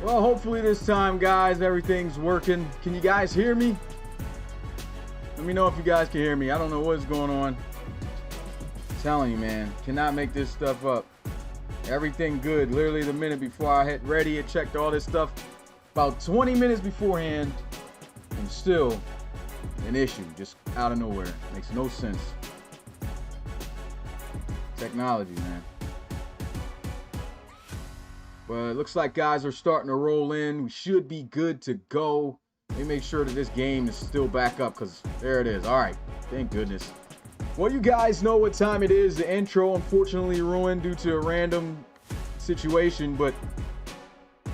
Well, hopefully this time, guys, everything's working. Can you guys hear me? Let me know if you guys can hear me. I don't know what's going on. I'm telling you, man, cannot make this stuff up. Everything good. Literally the minute before I hit ready, I checked all this stuff about 20 minutes beforehand, and still an issue just out of nowhere. Makes no sense. Technology, man. But it looks like guys are starting to roll in. We should be good to go. Let me make sure that this game is still back up, because there it is. All right, thank goodness. Well, you guys know what time it is. The intro unfortunately ruined due to a random situation, but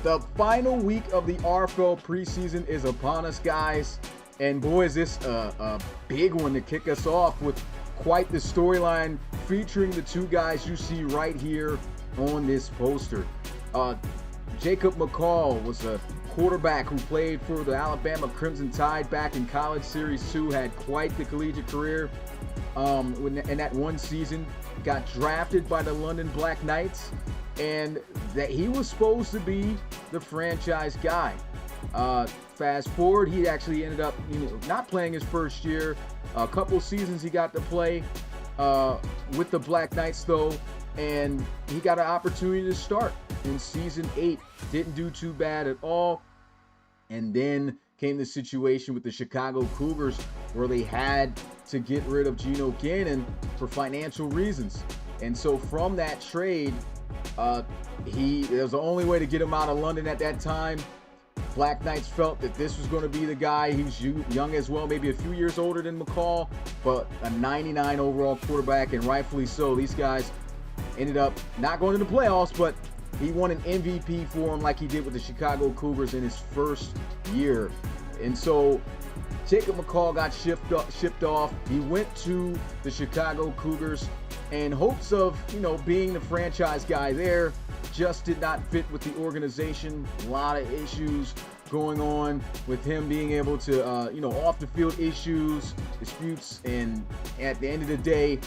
the final week of the RFL preseason is upon us, guys. And boy, is this a big one to kick us off with quite the storyline featuring the two guys you see right here on this poster. Jacob McCall was a quarterback who played for the Alabama Crimson Tide back in College Series 2, had quite the collegiate career in that one season, got drafted by the London Black Knights, and that he was supposed to be the franchise guy. Fast forward, he actually ended up not playing his first year. A couple seasons he got to play with the Black Knights though, and he got an opportunity to start in season 8. Didn't do too bad at all. And then came the situation with the Chicago Cougars where they had to get rid of Geno Cannon for financial reasons. And so from that trade, it was the only way to get him out of London at that time. Black Knights felt that this was going to be the guy. He was young as well, maybe a few years older than McCall, but a 99 overall quarterback, and rightfully so. These guys ended up not going to the playoffs, but he won an MVP for him like he did with the Chicago Cougars in his first year. And so Jacob McCall got shipped off. He went to the Chicago Cougars in hopes of, being the franchise guy there. Just did not fit with the organization. A lot of issues going on with him being able to, off the field issues, disputes, and at the end of the day,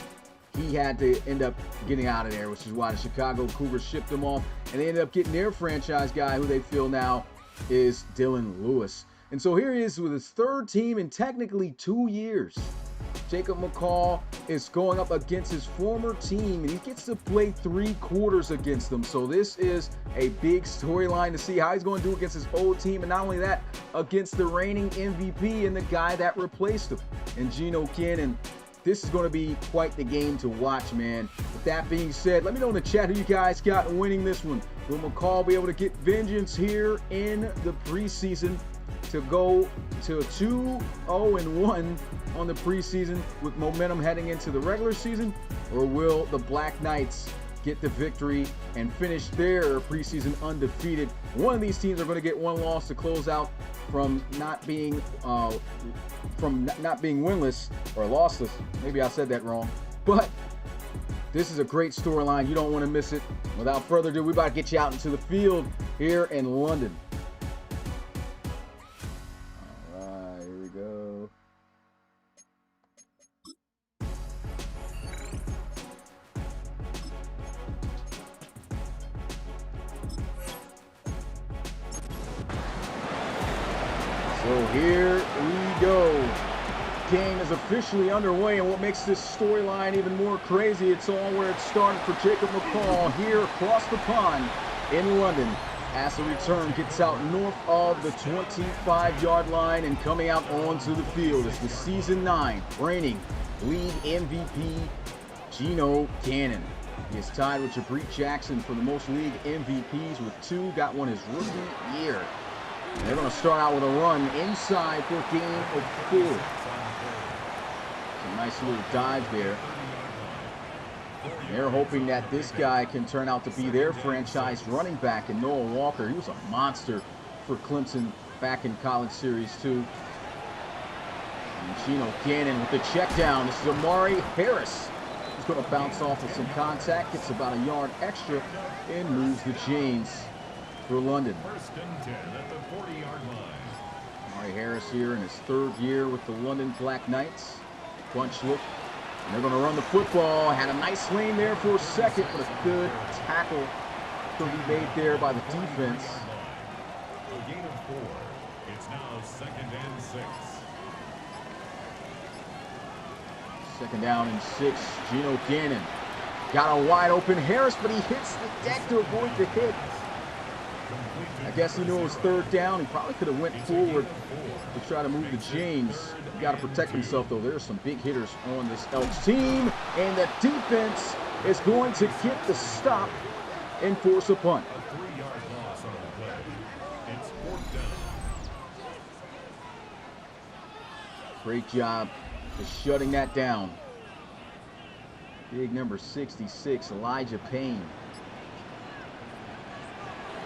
he had to end up getting out of there, which is why the Chicago Cougars shipped him off, and they ended up getting their franchise guy, who they feel now is Dylan Lewis. And so here he is with his third team in technically 2 years. Jacob McCall is going up against his former team, and he gets to play 3 quarters against them. So this is a big storyline to see how he's going to do against his old team, and not only that, against the reigning MVP and the guy that replaced him, and Geno Cannon. This is going to be quite the game to watch, man. With that being said, let me know in the chat who you guys got winning this one. Will McCall be able to get vengeance here in the preseason to go to 2-0-1 on the preseason with momentum heading into the regular season? Or will the Black Knights get the victory and finish their preseason undefeated? One of these teams are going to get one loss to close out from not being winless or lossless. Maybe I said that wrong, but this is a great storyline. You don't want to miss it. Without further ado, we're about to get you out into the field here in London. All right, here we go. So here we go. Game is officially underway, and what makes this storyline even more crazy, it's all where it started for Jacob McCall here across the pond in London, as the return gets out north of the 25-yard line, and coming out onto the field is the Season 9 reigning league MVP, Geno Cannon. He is tied with Jabreet Jackson for the most league MVPs with 2, got one his rookie year. And they're going to start out with a run inside for a gain of 4. Some nice little dive there. And they're hoping that this guy can turn out to be their franchise running back in Noah Walker. He was a monster for Clemson back in College Series 2. And Geno Cannon with the check down. This is Amari Harris. He's going to bounce off with some contact, gets about a yard extra, and moves the chains for London. First and 10 at the 40-yard line. Amari Harris here in his 3rd year with the London Black Knights. Bunch look. And they're going to run the football. Had a nice lane there for a second, but a good tackle going to be made there by the defense. A gain of 4. It's now 2nd and 6. 2nd down and 6. Geno Gannon got a wide open Harris, but he hits the deck to avoid the hit. I guess he knew it was 3rd down. He probably could have went forward to try to move the chains. He got to protect himself, though. There's some big hitters on this Elks team, and the defense is going to get the stop and force a punt. A 3-yard loss on the play. It's 4th down. Great job of shutting that down. Big number 66, Elijah Payne.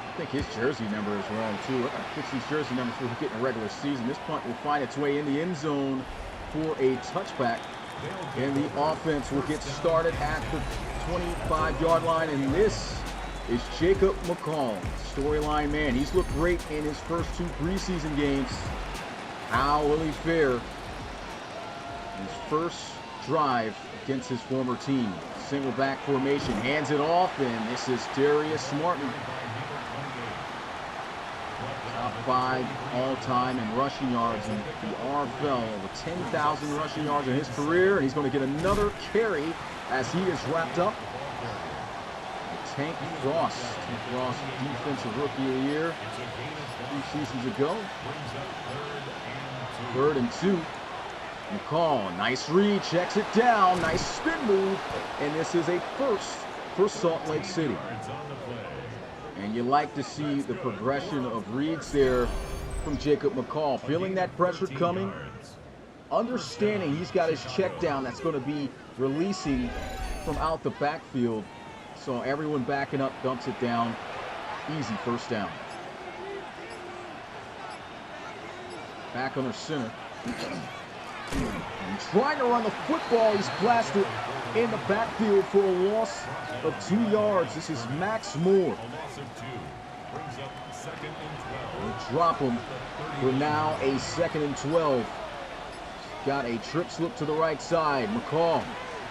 I think his jersey number is wrong, too. I gotta fix these jersey numbers for getting a regular season. This punt will find its way in the end zone for a touchback. And the offense will get started at the 25-yard line. And this is Jacob McCall, storyline man. He's looked great in his first 2 preseason games. How will he fare in his first drive against his former team? Single back formation, hands it off, and this is Darius Martin. Top 5 all-time in rushing yards in the RFL. Over 10,000 rushing yards in his career, and he's going to get another carry as he is wrapped up. Tank Frost. Tank Frost, Defensive Rookie of the Year 2 seasons ago. 3rd and 2. McCall, nice read, checks it down, nice spin move, and this is a first for Salt Lake City. And you like to see the progression of reads there from Jacob McCall, feeling that pressure coming, understanding he's got his check down that's going to be releasing from out the backfield. So everyone backing up, dumps it down, easy 1st down. Back under center. And trying to run the football, he's blasted in the backfield for a loss of 2 yards. This is Max Moore. They drop him for now a 2nd and 12. Got a trip slip to the right side. McCall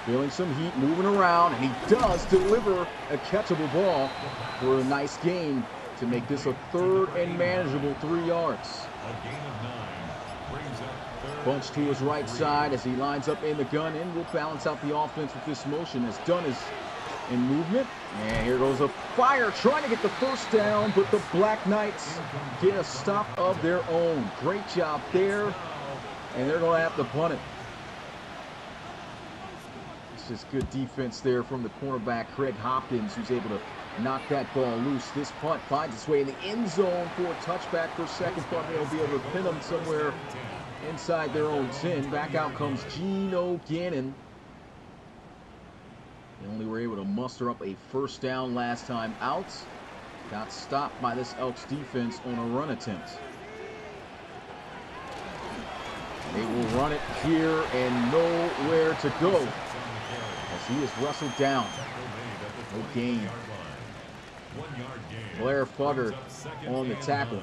feeling some heat, moving around, and he does deliver a catchable ball for a nice gain to make this a 3rd and manageable 3 yards. A gain of 9 brings up 3rd. Bunch to his right side as he lines up in the gun, and will balance out the offense with this motion as Dunn is in movement. And here goes a fire, trying to get the 1st down, but the Black Knights get a stop of their own. Great job there, and they're going to have to punt it. It's just good defense there from the cornerback, Craig Hopkins, who's able to knock that ball loose. This punt finds its way in the end zone for a touchback for a second. Thought they'll be able to pin them somewhere inside their own 10. Back out comes Geno Gannon. They only were able to muster up a 1st down last time out. Got stopped by this Elks defense on a run attempt. They will run it here and nowhere to go as he is wrestled down. No gain. Blair Fugger on the tackle.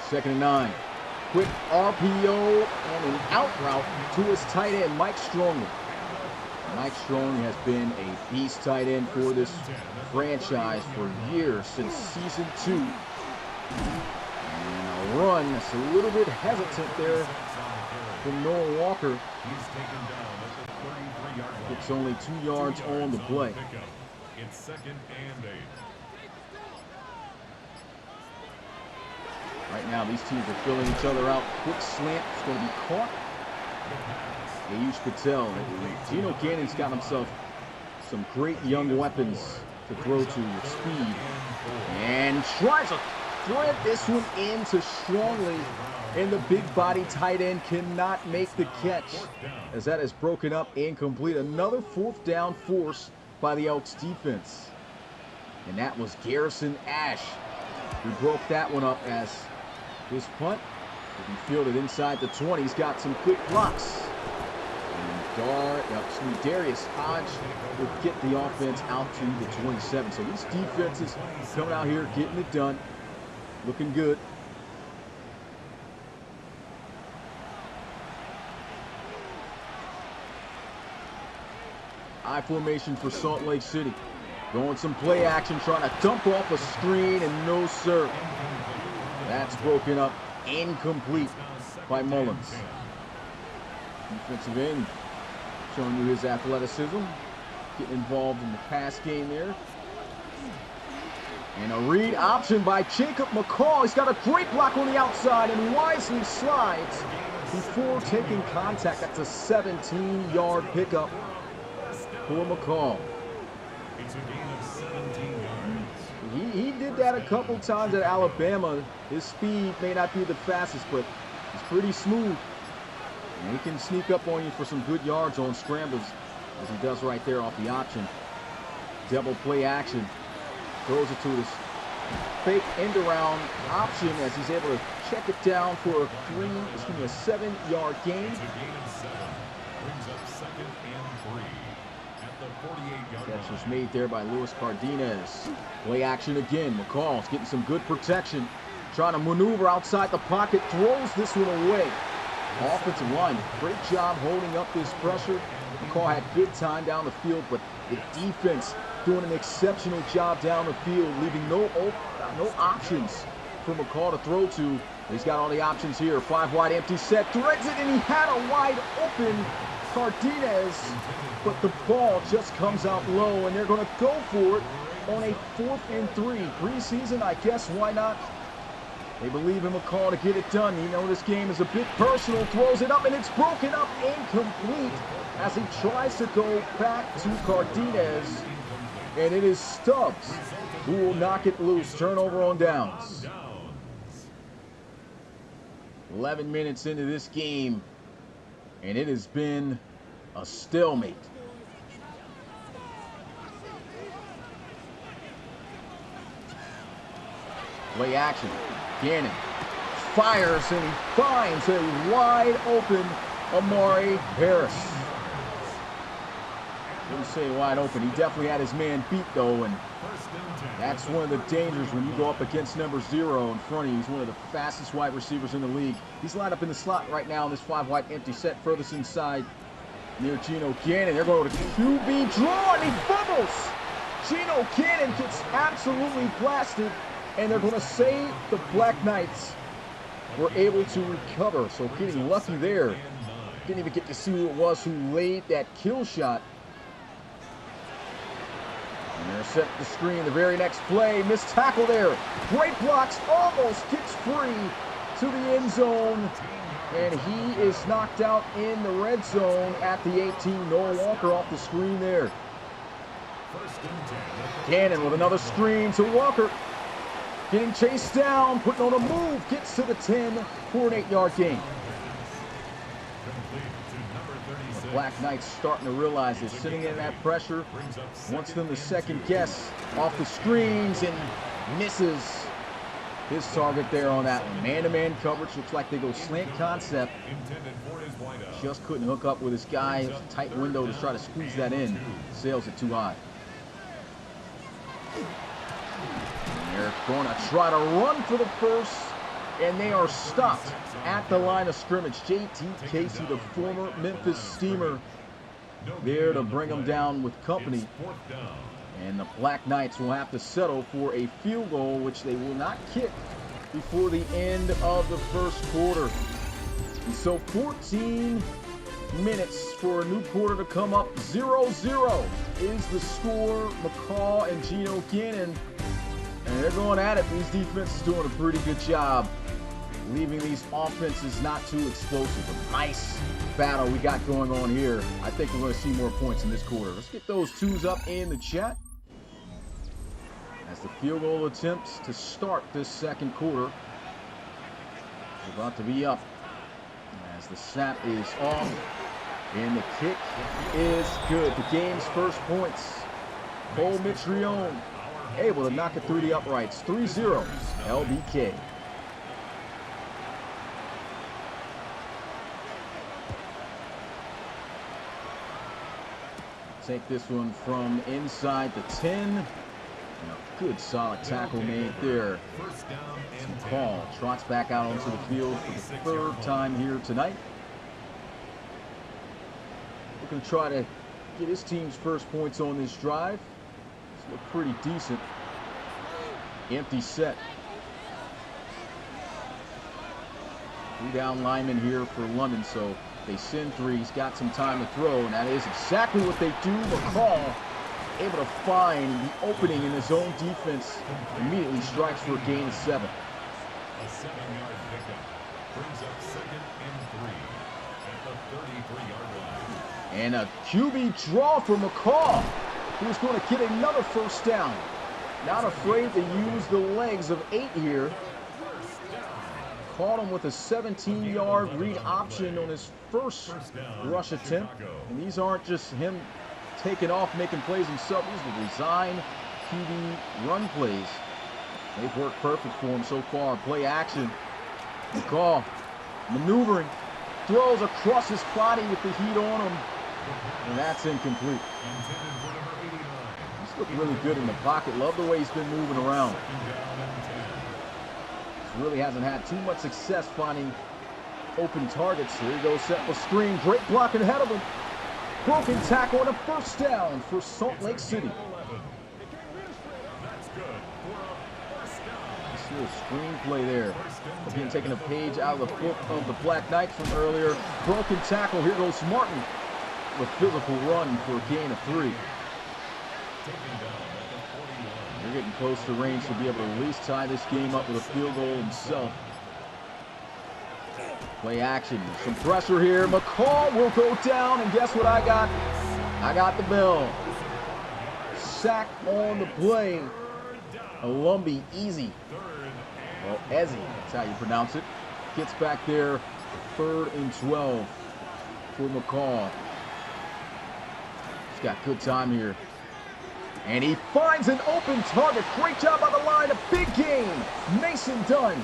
2nd and 9. Quick RPO and an out route to his tight end, Mike Strongly. Mike Strongly has been a beast tight end for this franchise for years, since season 2. And a run that's a little bit hesitant there from Noah Walker. It's only 2 yards on the play. It's 2nd and 8. Right now, these teams are filling each other out. Quick slant. It's going to be caught. Ayush Patel. Geno Gannon's got himself some great young weapons to throw to with speed. And tries to thread this one into Strongly. And the big body tight end cannot make the catch, as that is broken up and complete. Another 4th down force by the Elks defense. And that was Garrison Ash who broke that one up, as this punt will be fielded inside the 20. He's got some quick blocks. And Darius Hodge will get the offense out to the 27. So these defenses coming out here, getting it done, looking good. I formation for Salt Lake City. Going some play action, trying to dump off a screen, and no, sir. That's broken up, incomplete by Mullins. Defensive end, showing you his athleticism, getting involved in the pass game there. And a read option by Jacob McCall. He's got a great block on the outside and wisely slides before taking contact. That's a 17-yard pickup for McCall. He did that a couple times at Alabama. His speed may not be the fastest, but he's pretty smooth. And he can sneak up on you for some good yards on scrambles, as he does right there off the option. Double play action. Throws it to his fake end around option as he's able to check it down for a 7-yard gain. Catch was made there by Luis Cardenas. Play action again. McCall's getting some good protection. Trying to maneuver outside the pocket. Throws this one away. Offensive line, great job holding up this pressure. McCall had good time down the field, but the defense doing an exceptional job down the field, leaving no options for McCall to throw to. He's got all the options here. 5 wide empty set, threads it, and he had a wide open Cardenas, but the ball just comes out low, and they're going to go for it on a 4th and 3. Preseason, I guess, why not? They believe in McCall to get it done. You know this game is a bit personal. Throws it up, and it's broken up, incomplete, as he tries to go back to Cardenas. And it is Stubbs who will knock it loose. Turnover on downs. 11 minutes into this game, and it has been a stalemate. Play action. Gannon fires, and he finds a wide open Amari Harris. Didn't say wide open. He definitely had his man beat, though, and that's one of the dangers when you go up against number 0 in front of you. He's one of the fastest wide receivers in the league. He's lined up in the slot right now in this 5 wide empty set, furthest inside near Geno Gannon. They're going to QB draw, and he fumbles. Geno Gannon gets absolutely blasted, and they're going to say the Black Knights were able to recover. So getting lucky there. Didn't even get to see who it was who laid that kill shot. And they're set the screen. The very next play, missed tackle there. Great blocks, almost gets free to the end zone. And he is knocked out in the red zone at the 18. Noah Walker off the screen there. Gannon with another screen to Walker. Getting chased down, putting on a move, gets to the 10 for an 8-yard gain. The Black Knights starting to realize they're sitting in that pressure. Wants them to second guess off the screens and misses his target there on that one. Man-to-man coverage, looks like they go slant concept. Just couldn't hook up with his guy. Tight window to try to squeeze that in. Sails it too high. They're going to try to run for the first, and they are stopped at the line of scrimmage. J.T. Casey, the former Memphis Steamer, there to bring them down with company. And the Black Knights will have to settle for a field goal, which they will not kick before the end of the first quarter. And so 14 minutes for a new quarter to come up. 0-0 is the score. McCall and Geno Gannon. And they're going at it. These defenses doing a pretty good job leaving these offenses not too explosive. A nice battle we got going on here. I think we're going to see more points in this quarter. Let's get those twos up in the chat. As the field goal attempts to start this second quarter is about to be up. As the snap is off and the kick is good. The game's first points. Cole Mitrione able to knock it through the uprights. 3-0 LBK. Take this one from inside the 10. And a good solid tackle made there. McCall trots back out onto the field for the 3rd time here tonight. Looking to try to get his team's first points on this drive. Look pretty decent. Empty set. 2 down linemen here for London, so they send 3. He's got some time to throw, and that is exactly what they do. McCall able to find the opening in his own defense. Immediately strikes for a gain of 7. A 7-yard pickup brings up 2nd and 3 at the 33-yard line. And a QB draw for McCall, who's going to get another first down. Not afraid to use the legs of 8 here. Caught him with a 17-yard read option on his first rush attempt. And these aren't just him taking off, making plays himself. These are designed QB run plays. They've worked perfect for him so far. Play action. McCall maneuvering. Throws across his body with the heat on him. And that's incomplete. He's looked really good in the pocket. Love the way he's been moving around. Really hasn't had too much success finding open targets. Here he goes, set for screen. Great blocking ahead of him. Broken tackle and a first down for Salt Lake City. This little screenplay there. Again, taking a page out of the book of the Black Knights from earlier. Broken tackle. Here goes Martin with physical run for a gain of 3. They're getting close to range to be able to at least tie this game up with a field goal himself. Play action. Some pressure here. McCall will go down, and guess what I got? I got the bell. Sack on the play. A Lumbee easy. Well, Ezzy, that's how you pronounce it. Gets back there. 3rd and 12 for McCall. He's got good time here. And he finds an open target. Great job on the line. A big gain. Mason Dunn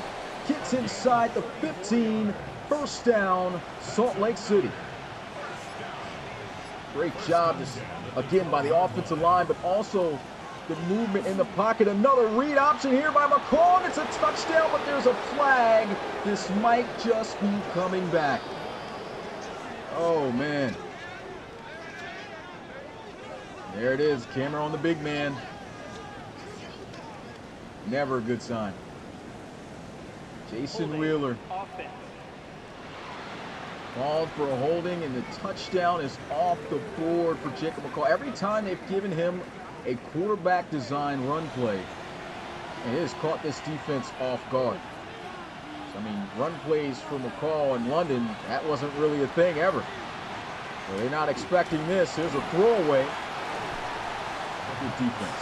gets inside the 15. First down, Salt Lake City. Great job, just again, by the offensive line, but also the movement in the pocket. Another read option here by McCall, and it's a touchdown, but there's a flag. This might just be coming back. Oh, man. There it is, camera on the big man. Never a good sign. Jason Wheeler called for a holding, and the touchdown is off the board for Jacob McCall. Every time they've given him a quarterback design run play, and it has caught this defense off guard. So, I mean, run plays for McCall in London, that wasn't really a thing ever. So they're not expecting this. Here's a throwaway. Good defense.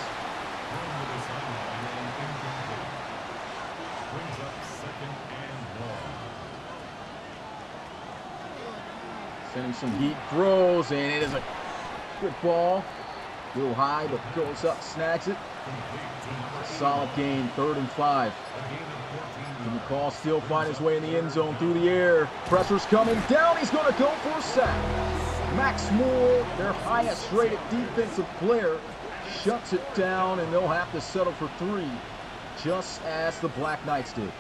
Sending some heat, throws, and it is a good ball. A little high, but goes up, snags it. A solid gain, 3rd and 5. And McCall still find his way in the end zone through the air. Pressure's coming down. He's going to go for a sack. Max Moore, their highest rated defensive player, shuts it down, and they'll have to settle for 3, just as the Black Knights did.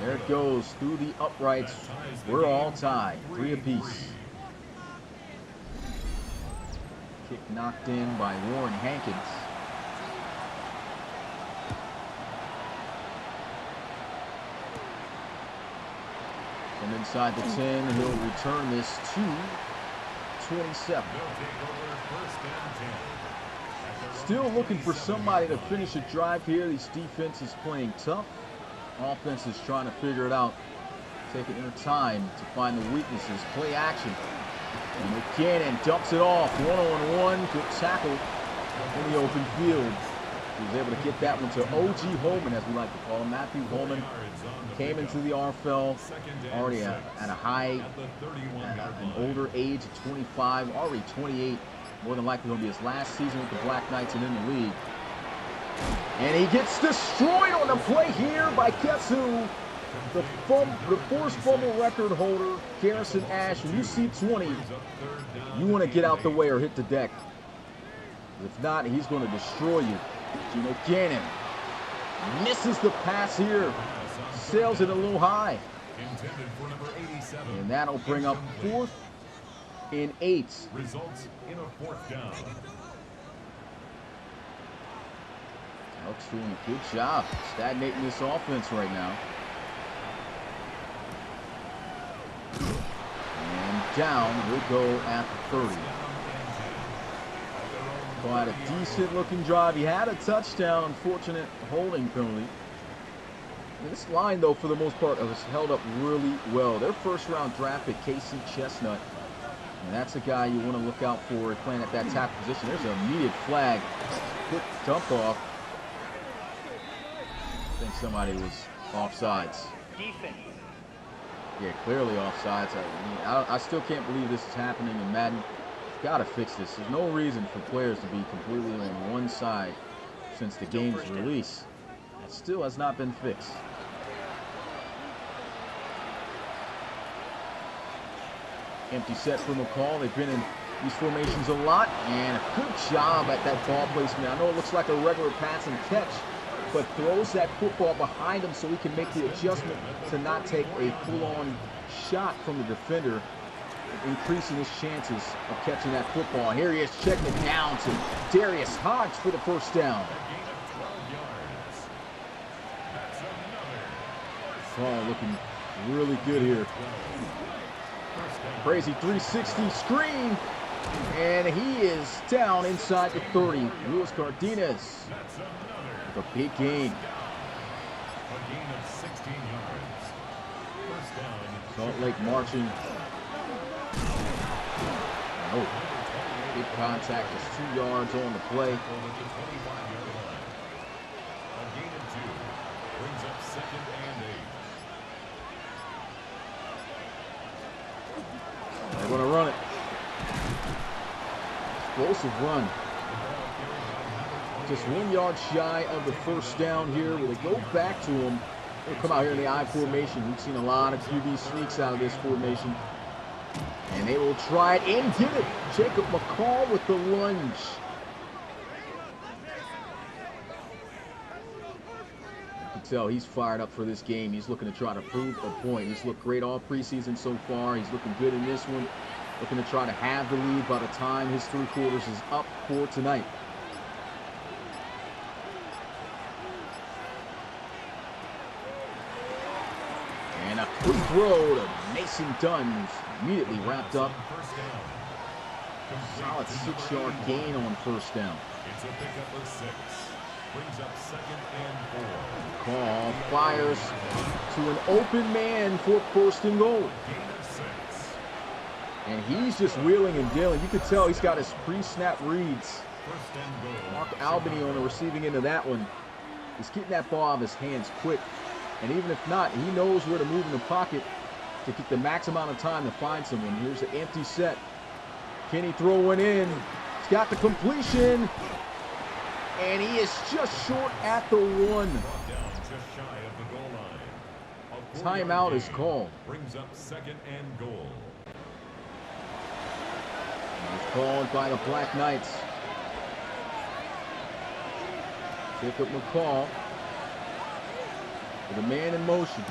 There it goes through the uprights. We're all tied, 3 apiece. Kick knocked in by Warren Hankins. From inside the 10, he'll return this to 27. Still looking for somebody to finish a drive here. These defenses playing tough. Offense is trying to figure it out. Taking their time to find the weaknesses. Play action. And McCannon dumps it off. 1-on-1. Good tackle in the open field. He was able to get that one to O.G. Holman, as we like to call him. Matthew Holman came into the RFL already at a high, at an older age of 25, already 28. More than likely going to be his last season with the Black Knights and in the league. And he gets destroyed on the play here by guess who? The forced fumble record holder, Garrison Ash. When you see 20, you want to get out the way or hit the deck. If not, he's going to destroy you. Gino Cannon misses the pass here. Sails it a little high. And that'll bring up 4th and 8. Results in a 4th down. Elks doing a good job stagnating this offense right now. And down, we'll go at the 30. Quite a decent looking drive. He had a touchdown, unfortunate holding penalty. This line, though, for the most part, has held up really well. Their first round draft pick, Casey Chestnut. And that's a guy you want to look out for playing at that tackle position. There's an immediate flag. Quick dump off. I think somebody was offsides. Yeah, clearly offsides. I still can't believe this is happening in Madden. Got to fix this. There's no reason for players to be completely on one side since the game's release. It still has not been fixed. Empty set for McCall. They've been in these formations a lot, and a good job at that ball placement. I know it looks like a regular pass and catch, but throws that football behind him so he can make the adjustment to not take a full-on shot from the defender, increasing his chances of catching that football. And here he is checking it down to Darius Hodge for the first down. Oh, looking really good here. Crazy 360 screen, and he is down inside the 30. Luis Cardenas with a big gain. A gain of 16 yards. First down. Salt Lake marching. Oh, big contact, just 2 yards on the play. A gain of 2 brings up 2nd and 8. They're going to run it. Explosive run. Just 1 yard shy of the first down here. Will they go back to him? They'll come out here in the I formation. We've seen a lot of QB sneaks out of this formation. And they will try it and get it. Jacob McCall with the lunge. You can tell he's fired up for this game. He's looking to try to prove a point. He's looked great all preseason so far. He's looking good in this one. Looking to try to have the lead by the time his 3 quarters is up for tonight. And a quick throw to Mason Dunn, who's immediately wrapped up. Solid 6 yard gain on first down. It's a pickup of 6. Brings up 2nd and 4. Call fires to an open man for first and goal. Gain of 6. And he's just wheeling and dealing. You could tell he's got his pre-snap reads. First and goal. Mark Albany on the receiving end of that one. He's getting that ball out of his hands quick. And even if not, he knows where to move in the pocket to get the max amount of time to find someone. Here's an empty set. Can he throw one in? He's got the completion. And he is just short at the 1. Down just shy of the goal line. Timeout is called. Brings up 2nd and goal. It's called by the Black Knights. Jacob McCall with a man in motion.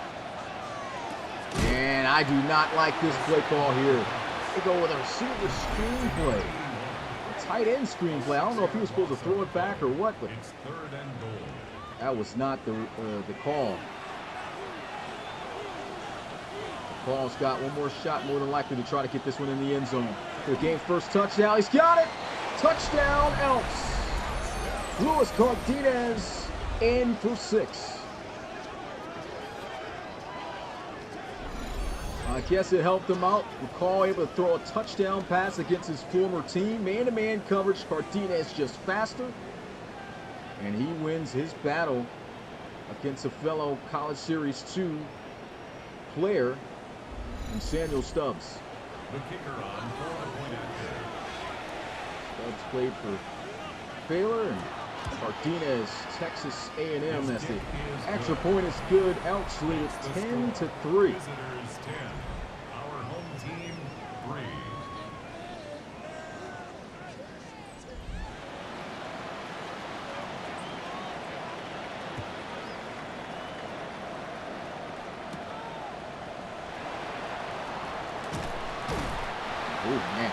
And I do not like this play call here. They go with a receiver screenplay. A tight end screenplay. I don't know if he was supposed to throw it back or what, but It's 3rd and goal. that was not the call. McCall's got one more shot, more than likely to try to get this one in the end zone. The game's first touchdown. He's got it. Touchdown, Elks. Luis Cardenas in for 6. I guess it helped him out. McCall able to throw a touchdown pass against his former team. Man-to-man coverage. Cardenas just faster. And he wins his battle against a fellow College Series 2 player in Samuel Stubbs. The kicker on for the point after. Stubbs played for Baylor and Cardenas, Texas A&M. As the extra point is good. Elks lead it 10-3. Visitors 10. Our home team 3. Oh, man.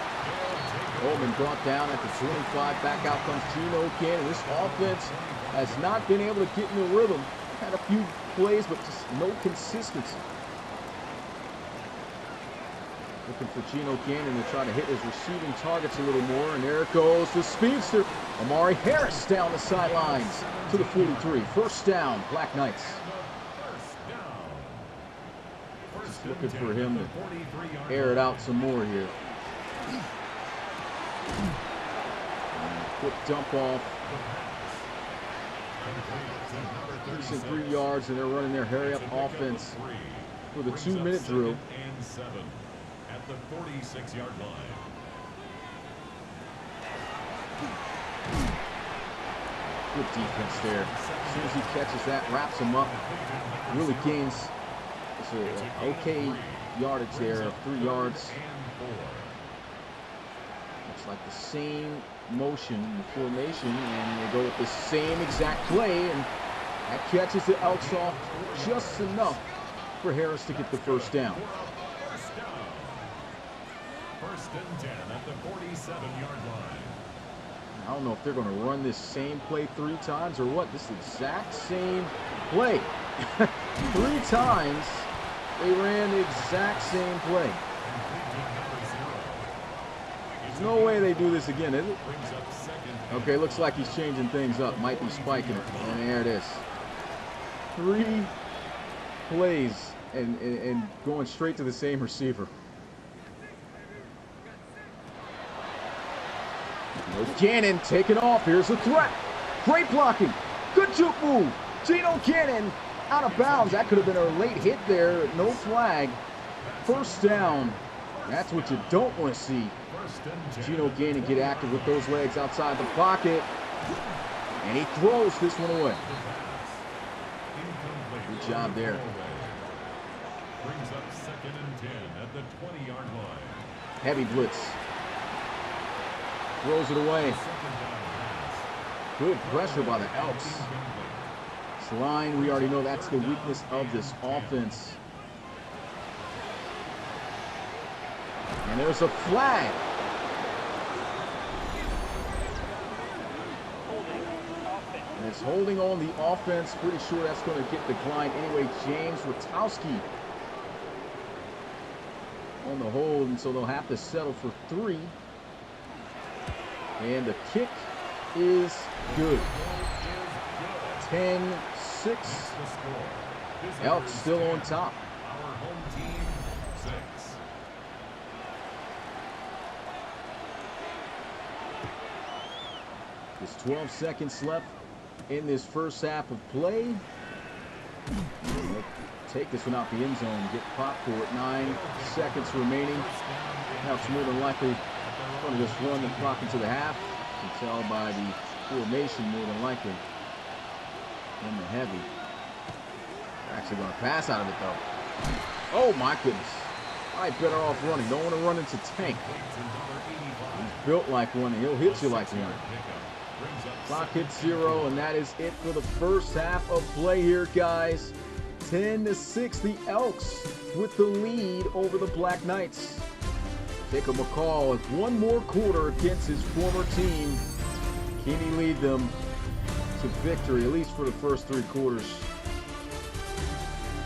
Coleman brought down at the 25. Back out comes Geno Cannon. This offense has not been able to get in the rhythm. Had a few plays, but just no consistency. Looking for Geno Cannon to try to hit his receiving targets a little more. And there it goes, the speedster. Amari Harris down the sidelines to the 43. First down, Black Knights. Just looking for him to air it out some more here. Quick dump off. Decent 3 yards, and they're running their hurry-up offense for the 2-minute drill. At the 46-yard line. Good defense there. As soon as he catches that, wraps him up, really gains an okay yardage there of 3 yards. Looks like the same motion, the formation, and they go with the same exact play, and that catches the Elks off just enough for Harris to get the first down. First and 10 at the 47-yard line. I don't know if they're going to run this same play 3 times or what. This exact same play. 3 times they ran the exact same play. There's no way they do this again, is it? Okay, looks like he's changing things up. Might be spiking it. And there it is. 3 plays and going straight to the same receiver. Cannon taking off. Here's the threat. Great blocking. Good juke move. Geno Cannon out of bounds. That could have been a late hit there. No flag. First down. That's what you don't want to see. Geno Cannon get active with those legs outside the pocket. And he throws this one away. Good job there. Brings up second and 10 at the 20-yard line. Heavy blitz. Throws it away. Good pressure by the Elks. This line, we already know that's the weakness of this offense. And there's a flag. And it's holding on the offense. Pretty sure that's going to get declined anyway. James Rotowski on the hold, and so they'll have to settle for 3. And the kick is good. 10-6. Elks still on top. Our home team 6. There's 12 seconds left in this first half of play. They'll take this one out the end zone, get popped for it. 9 seconds remaining. Elks more than likely going to just run the clock into the half. You can tell by the formation more than likely. In the heavy. They're actually going to pass out of it though. Oh my goodness. I better off running. Don't want to run into Tank. He's built like one and he'll hit you like one. Clock hits 0, and that is it for the first half of play here, guys. 10-6, the Elks with the lead over the Black Knights. Jacob McCall with one more quarter against his former team. Can he lead them to victory, at least for the first 3 quarters?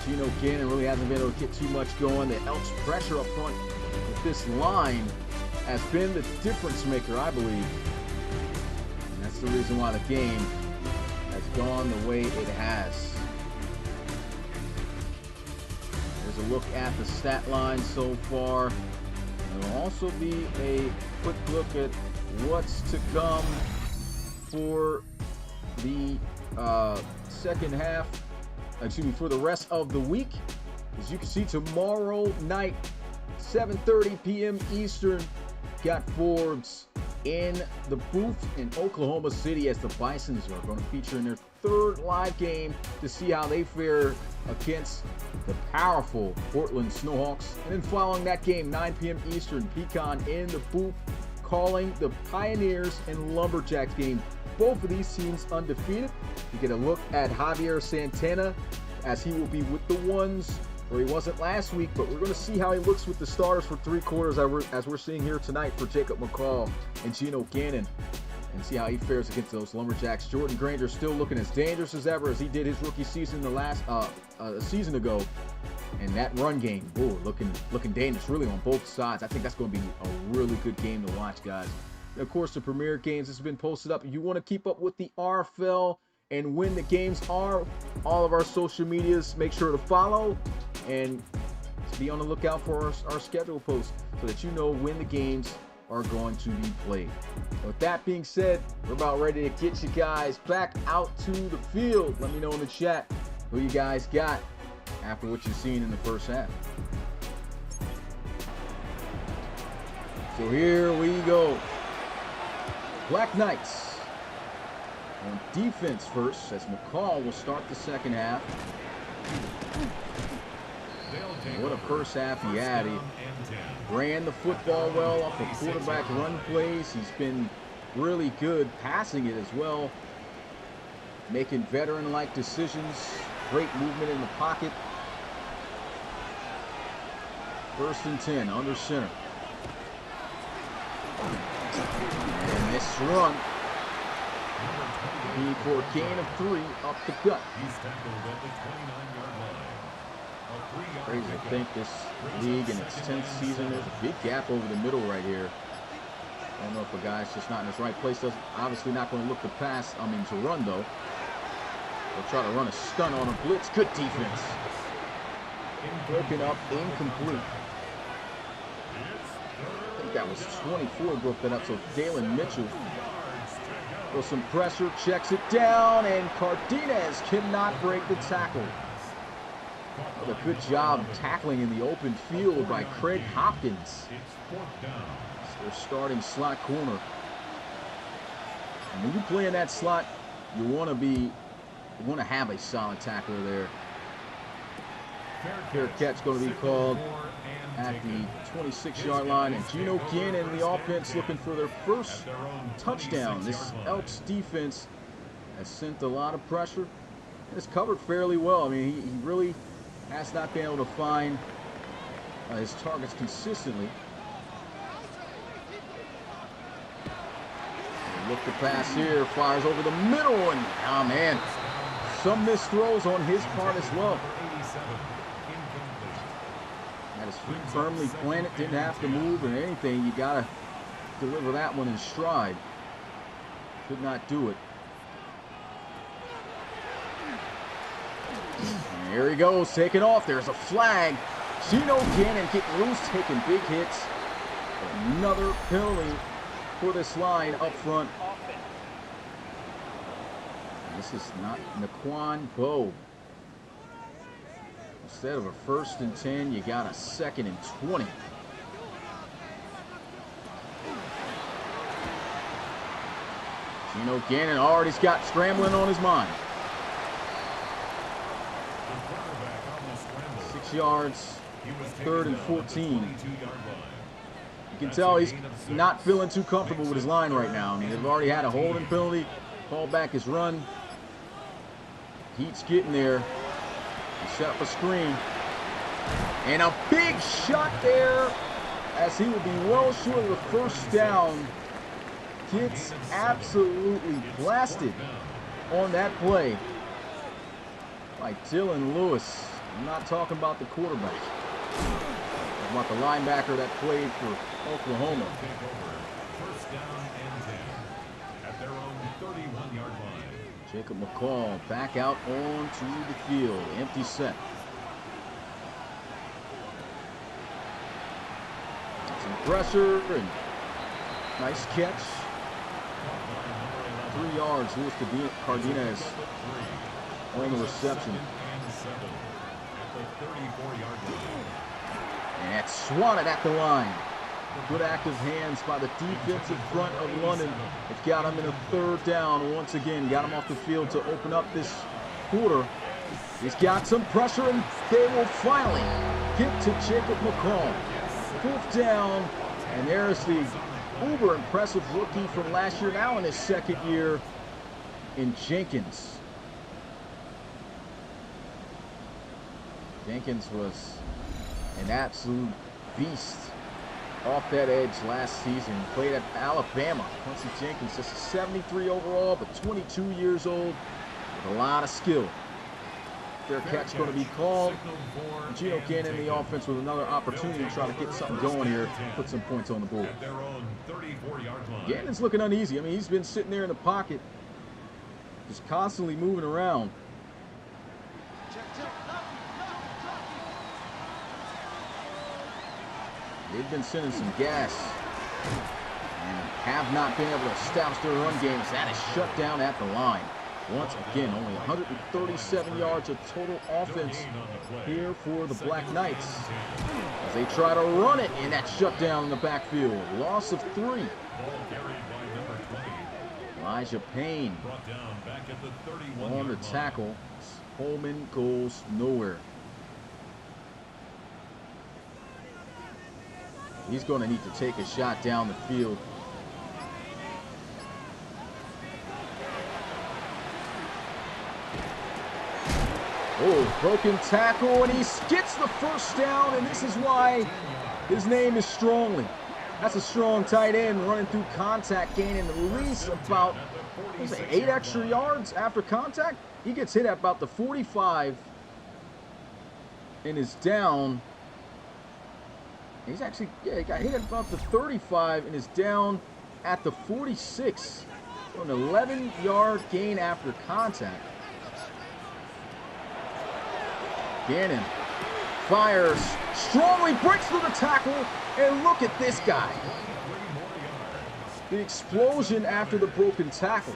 Geno Cannon really hasn't been able to get too much going. The Elks' pressure up front with this line has been the difference maker, I believe. And that's the reason why the game has gone the way it has. There's a look at the stat line so far. There will also be a quick look at what's to come for the second half, for the rest of the week. As you can see, tomorrow night, 7:30 p.m. Eastern, got Forbes in the booth in Oklahoma City as the Bisons are going to feature in their 3rd live game to see how they fare against the powerful Portland Snowhawks. And then following that game, 9 p.m. Eastern, Pecan in the booth calling the Pioneers and Lumberjacks game. Both of these teams undefeated. You get a look at Javier Santana as he will be with the ones where he wasn't last week, but we're going to see how he looks with the starters for 3 quarters as we're seeing here tonight for Jacob McCall and Geno Gannon, and see how he fares against those Lumberjacks. Jordan Granger still looking as dangerous as ever as he did his rookie season a season ago. And that run game, ooh, looking dangerous really on both sides. I think that's going to be a really good game to watch, guys. And of course, the Premier Games has been posted up. If you want to keep up with the RFL and when the games are, all of our social medias, make sure to follow and be on the lookout for our schedule posts so that you know when the games are going to be played. With that being said, we're about ready to get you guys back out to the field. Let me know in the chat who you guys got after what you've seen in the first half. So here we go. Black Knights on defense first, as McCall will start the second half. And what a first half he had. He ran the football well off of quarterback run plays. He's been really good passing it as well, making veteran-like decisions. Great movement in the pocket. 1st and 10, under center. And this run, for a gain of 3 up the gut. He's tackled at the 29-yard line. Crazy to think this league in its 10th season, there's a big gap over the middle right here. I don't know if a guy's just not in his right place. Obviously not going to look to pass, to run though. They'll try to run a stunt on a blitz. Good defense. Broken up, incomplete. I think that was 24 broke that up, so Dalen Mitchell. With some pressure, checks it down, and Cardenas cannot break the tackle. A good job tackling in the open field by Craig Hopkins. It's their starting slot corner. And when you play in that slot, you want to have a solid tackler there. Fair catch going to be called at the 26-yard line, and Geno Gannon and the offense looking for their first touchdown. This Elks defense has sent a lot of pressure and has covered fairly well. He really has not been able to find his targets consistently. Look to pass here, fires over the middle, and oh man, some missed throws on his part as well. Had his feet firmly planted, didn't have to move or anything. You gotta deliver that one in stride. Could not do it. And here he goes, taking off. There's a flag. Geno Gannon getting loose, taking big hits. Another penalty for this line up front. And this is not Naquan Bowe. Instead of a 1st and 10, you got a 2nd and 20. Geno Gannon already's got scrambling on his mind. 6 yards, 3rd and 14. You can tell he's not feeling too comfortable with his line right now. They've already had a holding penalty, called back his run. Heat's getting there. He set up a screen. And a big shot there as he will be well short of the first down. Gets absolutely blasted on that play by Dylan Lewis. I'm not talking about the quarterback. I'm talking about the linebacker that played for Oklahoma. First down and 10 at their own 31-yard line. Jacob McCall back out onto the field. Empty set. Some pressure and nice catch. 3 yards. Luis Cardenas on the reception. And it's swatted at the line. Good active hands by the defensive front of London. It got him in a 3rd down once again. Got him off the field to open up this quarter. He's got some pressure, and they will finally get to Jacob McCall. 5th down, and there's the uber impressive rookie from last year, now in his 2nd year, in Jenkins. Jenkins was an absolute beast off that edge last season. Played at Alabama. Quincy Jenkins, just a 73 overall, but 22 years old with a lot of skill. Fair catch going to be called. Geno Cannon in the offense with another opportunity to try to get something going here, put some points on the board. Gannon's looking uneasy. I mean, he's been sitting there in the pocket, just constantly moving around. They've been sending some gas and have not been able to establish their run game. That is shut down at the line. Once again, only 137 yards of total offense here for the Black Knights as they try to run it, and that shut down in the backfield. Loss of 3. Elijah Payne on the tackle. Holman goes nowhere. He's going to need to take a shot down the field. Oh, broken tackle, and he gets the first down, and this is why his name is Strongly. That's a strong tight end running through contact, gaining at least about 8 extra yards after contact. He gets hit at about the 45 and is down. He's actually, yeah, he got hit at about the 35 and is down at the 46. So an 11-yard gain after contact. Gannon fires, Strongly breaks through the tackle, and look at this guy. The explosion after the broken tackle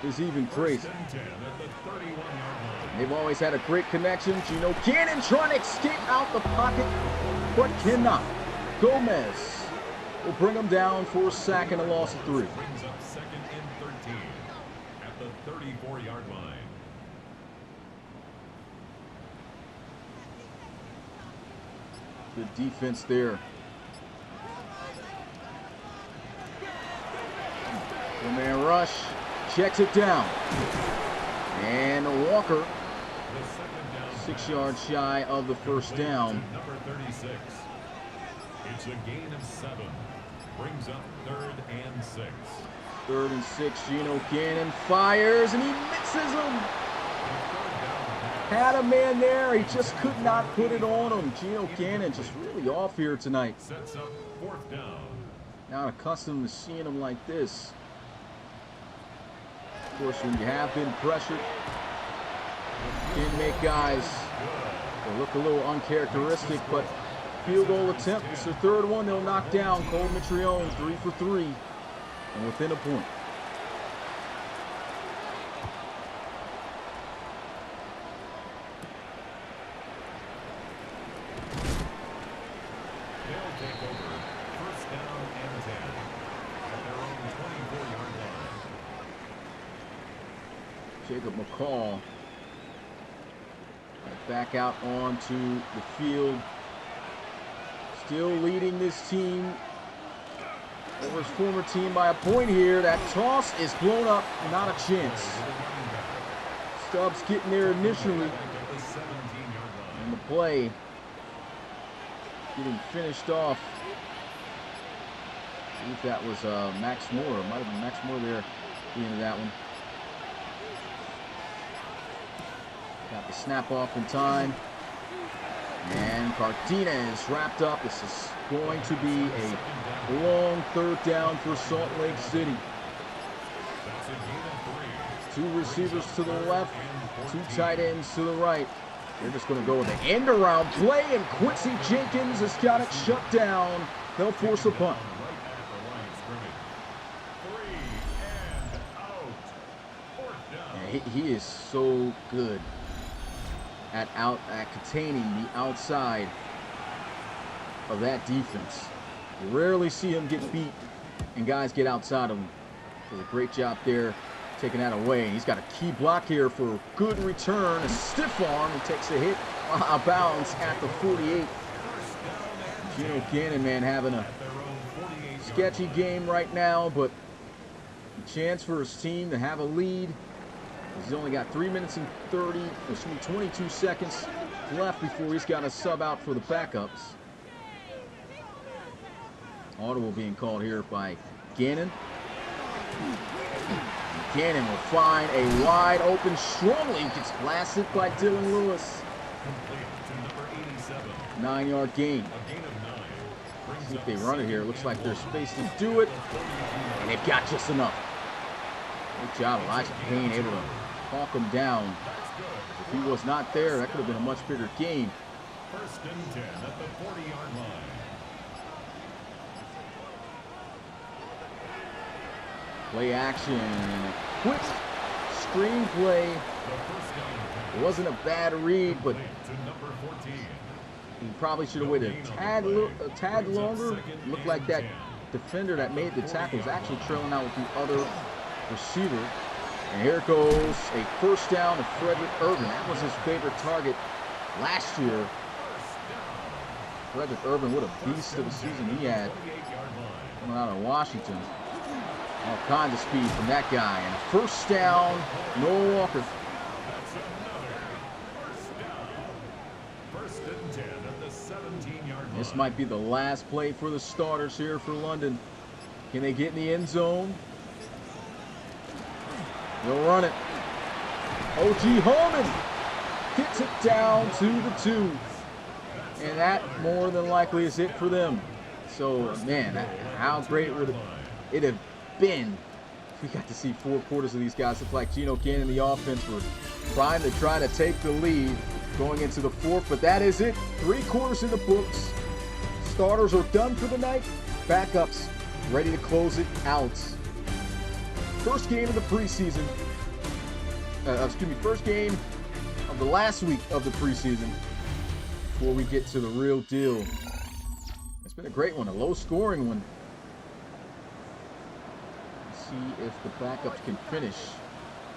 is even crazy. They've always had a great connection. Geno Cannon trying to escape out the pocket, but cannot. Gomez will bring him down for a sack and a loss of 3. Brings up 2nd and 13 at the 34-yard line. Good defense there. One-man rush, checks it down. And Walker, 6 yards shy of the first down. Number 36. It's a gain of 7. Brings up 3rd and 6. 3rd and 6. Geno Cannon fires, and he misses him. Had a man there, he just could not put it on him. Geno Cannon just really off here tonight. Sets up 4th down. Not accustomed to seeing him like this. Of course, when you have been pressured, can make guys look a little uncharacteristic, but field goal attempt. It's their 3rd one. They'll knock down Cole Mitrione, 3 for 3, and within a point. They'll take over 1st down and 10 at their own 24-yard line. Jacob McCall back out onto the field. Still leading this team over his former team by a point here. That toss is blown up, not a chance. Stubbs getting there initially, and the play getting finished off. I believe that was Max Moore. It might have been Max Moore there at the end of that one. Got the snap off in time. And Cardenas wrapped up. This is going to be a long 3rd down for Salt Lake City. 2 receivers to the left, 2 tight ends to the right. They're just going to go with the end around play, and Quincy Jenkins has got it shut down. They'll force a punt. Yeah, he is so good at containing the outside of that defense. You rarely see him get beat and guys get outside of him. Does a great job there taking that away. And he's got a key block here for a good return. A stiff arm. He takes a hit out of bounds at the 48. Geno Cannon, man, having a sketchy game right now, but a chance for his team to have a lead. He's only got 3 minutes and 22 seconds left before he's got to sub out for the backups. Audible being called here by Gannon. Gannon will find a wide open Strongly. Gets blasted by Dylan Lewis. 9-yard gain. See if they run it here. It looks like there's space to do it. And they've got just enough. Good job, Elijah Payne able to talk him down. If he was not there, that could have been a much bigger gain. 1st and 10 at the 40-yard line. Play action. Quick screen play. It wasn't a bad read, but he probably should have waited a tad longer. Looked like that defender that made the tackle was actually trailing out with the other receiver. And here goes a 1st down to Frederick Urban. That was his favorite target last year. Frederick Urban, what a beast of a season he had coming out of Washington. All kinds of speed from that guy. And a 1st down, Noah Walker. This might be the last play for the starters here for London. Can they get in the end zone? They'll run it. O.G. Holman gets it down to the 2. And that more than likely is it for them. So, man, how great would it have been if we got to see 4 quarters of these guys. Look like Geno Cannon and the offense were trying to take the lead going into the 4th, but that is it. 3 quarters in the books. Starters are done for the night. Backups ready to close it out. First game of the preseason. First game of the last week of the preseason before we get to the real deal. It's been a great one, a low-scoring one. See if the backups can finish.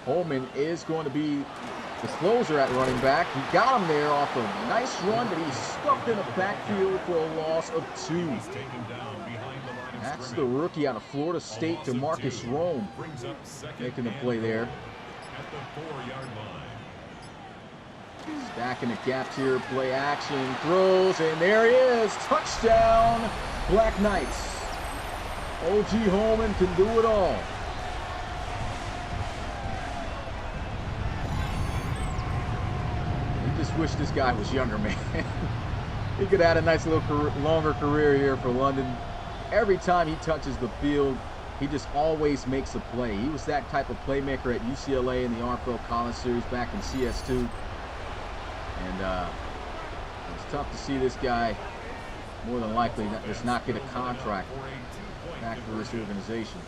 Holman is going to be the closer at running back. He got him there off a nice run, but he's stuffed in the backfield for a loss of 2. That's the rookie out of Florida State, DeMarcus Rome, making the play there. Stacking the gaps here, play action, throws, and there he is. Touchdown, Black Knights. O.G. Holman can do it all. You just wish this guy was younger, man. He could have had a nice little longer career here for London. Every time he touches the field, he just always makes a play. He was that type of playmaker at UCLA in the RFL College Series back in CS2. And it's tough to see this guy, more than likely, just not get a contract back for this organization.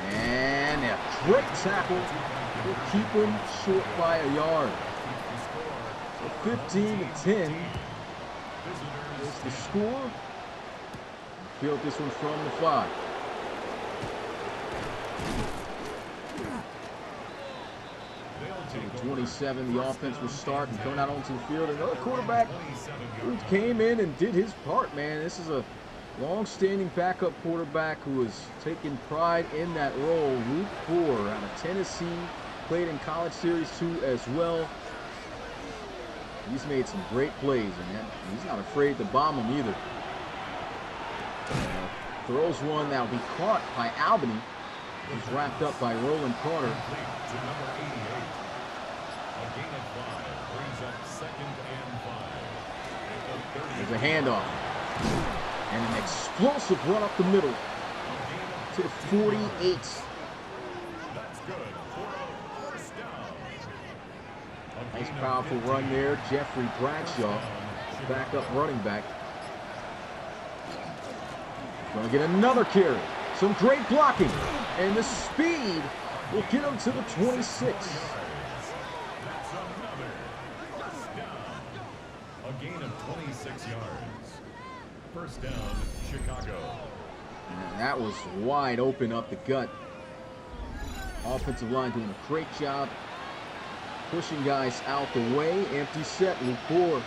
And a great tackle will keep him short by a yard. So 15-10 is the score. Field this one from the 5. To the 27, the offense will start and coming out onto the field. Another quarterback who came in and did his part, man. This is a long-standing backup quarterback who has taken pride in that role. Luke Bohr out of Tennessee, played in College Series 2 as well. He's made some great plays, and he's not afraid to bomb them either. Throws one that will be caught by Albany. He's wrapped up by Roland Carter. There's a handoff. And an explosive run up the middle to the 48. Nice powerful run there. Jeffrey Bradshaw, backup running back. Going to get another carry. Some great blocking. And the speed will get him to the 26. A gain of 26 yards. First down, Chicago. And that was wide open up the gut. Offensive line doing a great job pushing guys out the way. Empty set, Luke Bohr.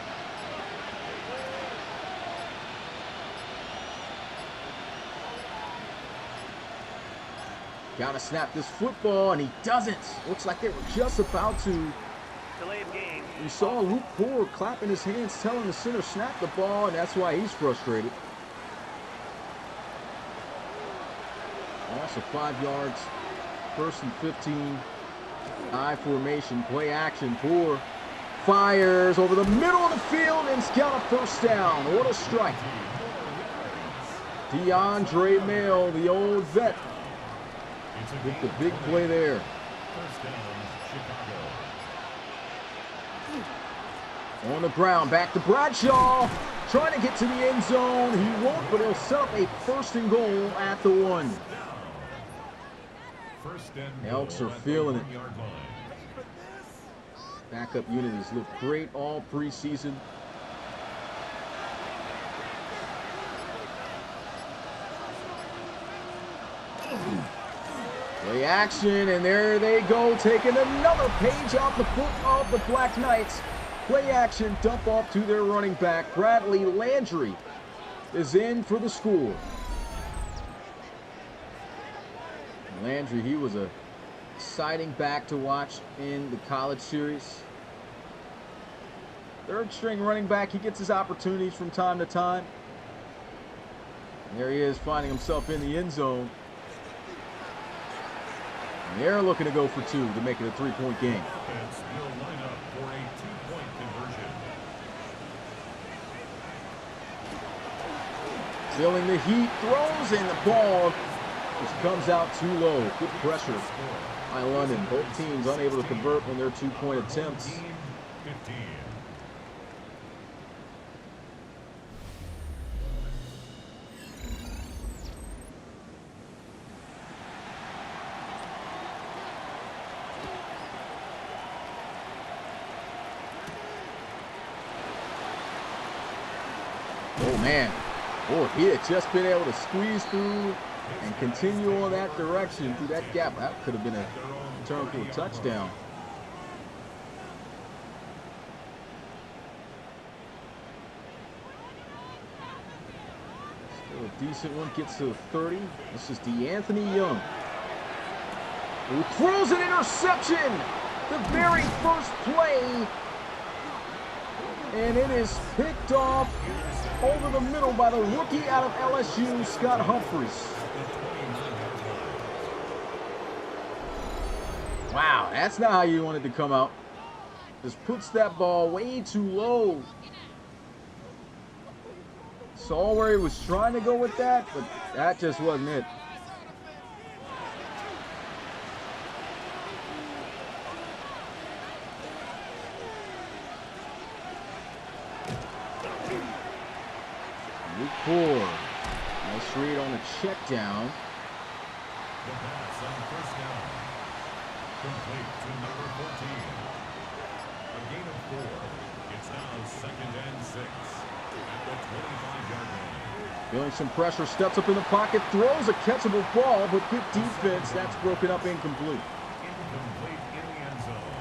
Gotta snap this football, and he doesn't. Looks like they were just about to. Delay of game. You saw Luke Poor clapping his hands, telling the center snap the ball, and that's why he's frustrated. Also 5 yards, 1st and 15. I formation, play action. Poor fires over the middle of the field and's got a first down. What a strike. DeAndre Mail, the old vet, with the big play there. First down, Chicago. On the ground, back to Bradshaw. Trying to get to the end zone. He won't, but he'll set up a 1st and goal at the 1. Elks are feeling it. Backup unit has looked great all preseason. Play action, and there they go, taking another page off the book of the Black Knights. Play action, dump off to their running back. Bradley Landry is in for the score. Landry, he was a exciting back to watch in the college series. 3rd string running back, he gets his opportunities from time to time. And there he is, finding himself in the end zone. And they're looking to go for 2 to make it a 3-point game. Offense will line up for a 2-point conversion. Feeling the heat, throws in the ball, which comes out too low. Good pressure by London. Both teams unable to convert on their 2-point attempts. 15. Oh man, he had just been able to squeeze through and continue on that direction through that gap. That could have been a return for a touchdown. Still a decent one, gets to the 30. This is DeAnthony Young, who throws an interception. The very first play, and it is picked off over the middle by the rookie out of LSU, Scott Humphreys. Wow, that's not how you wanted to come out. Just puts that ball way too low. Saw where he was trying to go with that, but that just wasn't it. Luke Poor. Nice read on the check down. The pass on 1st down. Complete to number 14. A gain of 4. It's now 2nd and 6 at the 25-yard line. Feeling some pressure, steps up in the pocket, throws a catchable ball, but good defense. That's broken up incomplete. Incomplete in the end zone.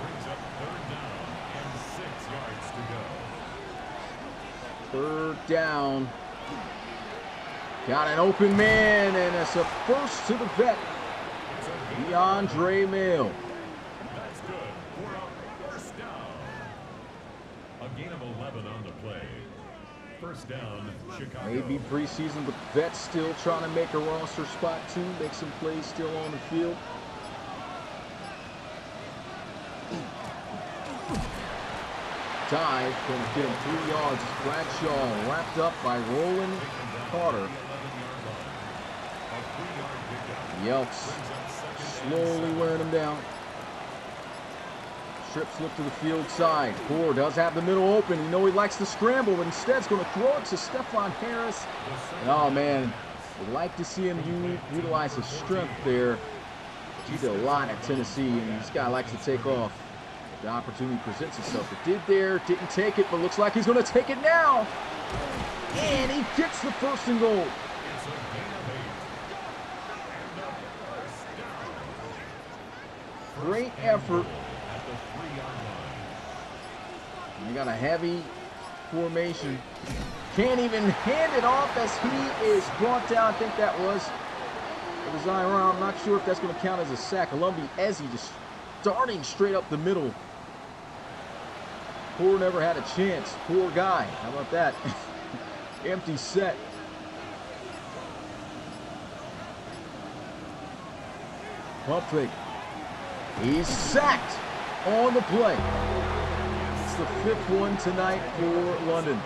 Brings up 3rd down and 6 yards to go. 3rd down. Got an open man, and it's a 1st to the vet. DeAndre Mail. That's good for a 1st down. A gain of 11 on the play. 1st down, Chicago. Maybe preseason, but vet's still trying to make a roster spot too, make some plays still on the field. Dive, going to get him 3 yards. Bradshaw wrapped up by Roland Carter. The Elks slowly wearing him down. Trips look to the field side. Poor does have the middle open. You know he likes to scramble, but instead is going to throw it to Stephon Harris. And oh man, would like to see him utilize his strength there. He did a lot at Tennessee, and this guy likes to take off. The opportunity presents itself. It did there, didn't take it, but looks like he's going to take it now. And he gets the 1st and goal. Great effort. They got a heavy formation. Can't even hand it off as he is brought down. I think that was The design around. I'm not sure if that's going to count as a sack. Olumbi Ezzy just darting straight up the middle. Poor never had a chance. Poor guy. How about that? Empty set. Pump fake. He's sacked on the play. It's the 5th one tonight for London.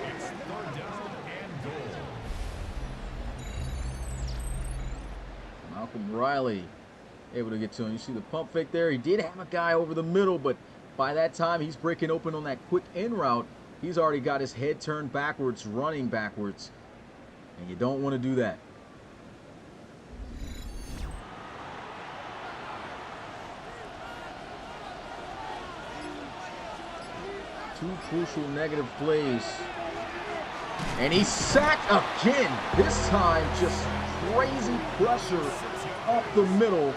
It's 3rd down and goal. Malcolm Riley able to get to him. You see the pump fake there. He did have a guy over the middle, but by that time he's breaking open on that quick in route. He's already got his head turned backwards, running backwards. And you don't want to do that. Two crucial negative plays. And he's sacked again. This time just crazy pressure up the middle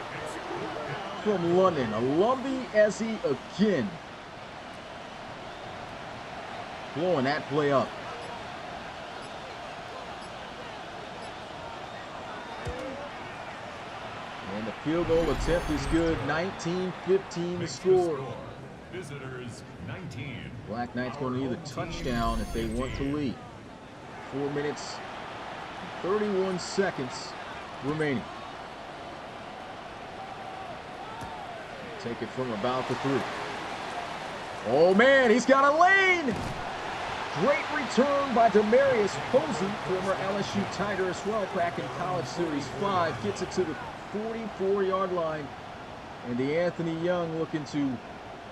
from London. Olumbi Ezzy again. Blowing that play up. And the field goal attempt is good. 19-15 to score. Visitors 19. Black Knights going to need a touchdown if they want to lead. 4 minutes, 31 seconds remaining. Take it from about the 3. Oh man, he's got a lane! Great return by Demarius Posey, former LSU Tiger as well, back in College Series 5. Gets it to the 44-yard line. And the Anthony Young looking to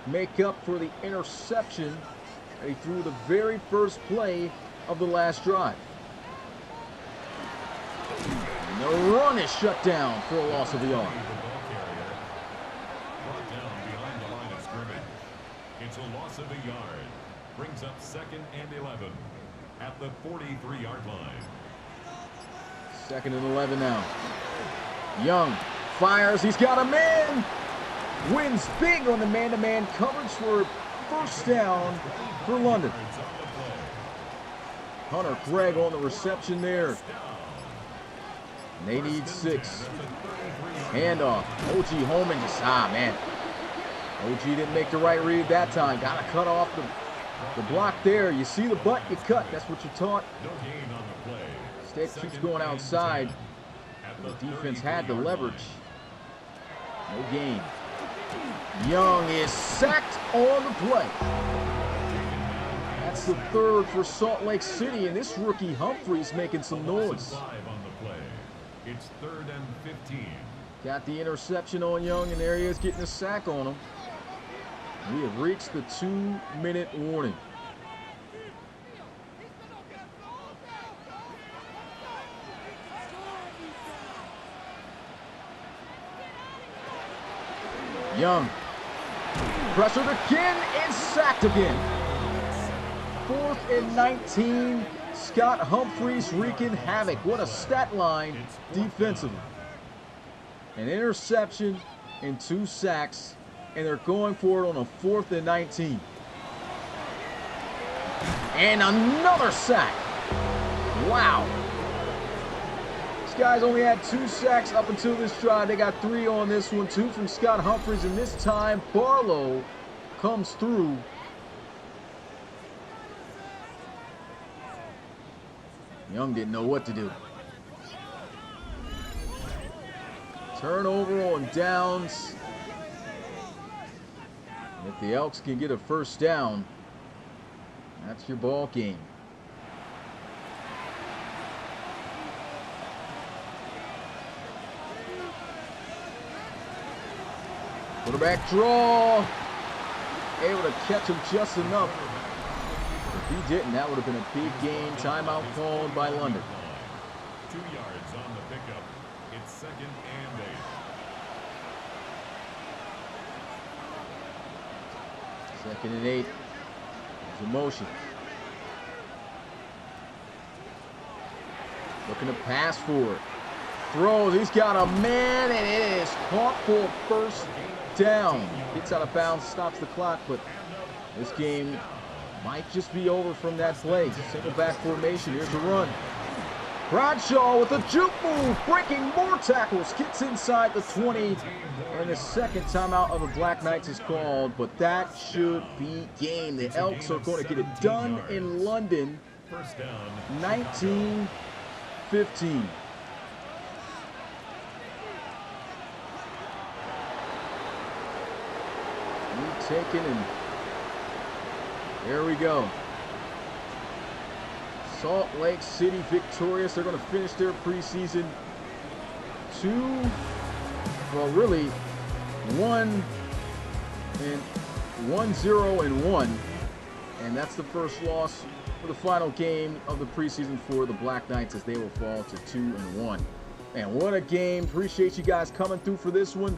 make up for the interception that he threw the very first play of the last drive. And the run is shut down for a loss of a yard. Brought down behind the line of scrimmage. It's a loss of a yard. Brings up 2nd and 11 at the 43-yard line. 2nd and 11 now. Young fires. He's got a man. Wins big on the man-to-man coverage for first down for London. Hunter Craig on the reception there. And they need 6. Handoff. O.G. Holman just, man. O.G. didn't make the right read that time. Got to cut off the block there. You see the butt, you cut. That's what you're taught. No gain on the play. Instead keeps going outside. The defense had the leverage. No gain. Young is sacked on the play. That's the 3rd for Salt Lake City, and this rookie Humphreys making some noise. It's 3rd and 15. Got the interception on Young, and there he is getting a sack on him. We have reached the 2-minute warning. Young, pressured again and sacked again. 4th and 19. Scott Humphreys wreaking havoc. What a stat line defensively. An interception and 2 sacks, and they're going for it on a 4th and 19. And another sack. Wow. Guys only had 2 sacks up until this drive. They got 3 on this one, 2 from Scott Humphreys, and this time Barlow comes through. Young didn't know what to do. Turnover on downs. If the Elks can get a first down, that's your ball game. Quarterback draw. Able to catch him just enough. If he didn't, that would have been a big gain. Timeout called by London. 2 yards on the pickup. It's 2nd and 8. 2nd and 8. There's a motion. Looking to pass for it. Throws. He's got a man, and it is caught for first down. Gets out of bounds, stops the clock, but this game might just be over from that play. Single back formation. Here's a run. Bradshaw with a juke move, breaking more tackles, gets inside the 20, and the second timeout of the Black Knights is called, but that should be game. The Elks are going to get it done in London, 19-15. Taken, and there we go. Salt Lake City victorious. They're going to finish their preseason 1-1, and that's the first loss for the final game of the preseason for the Black Knights, as they will fall to 2-1. And what a game. Appreciate you guys coming through for this one.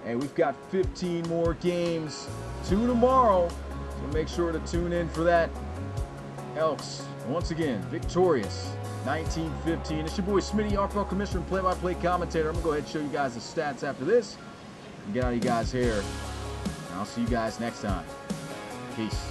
And we've got 15 more games, 2 tomorrow, so make sure to tune in for that. Elks, once again, victorious, 19-15. It's your boy Smitty, RFL Commissioner and play-by-play commentator. I'm going to go ahead and show you guys the stats after this and get out of you guys' hair. And I'll see you guys next time. Peace.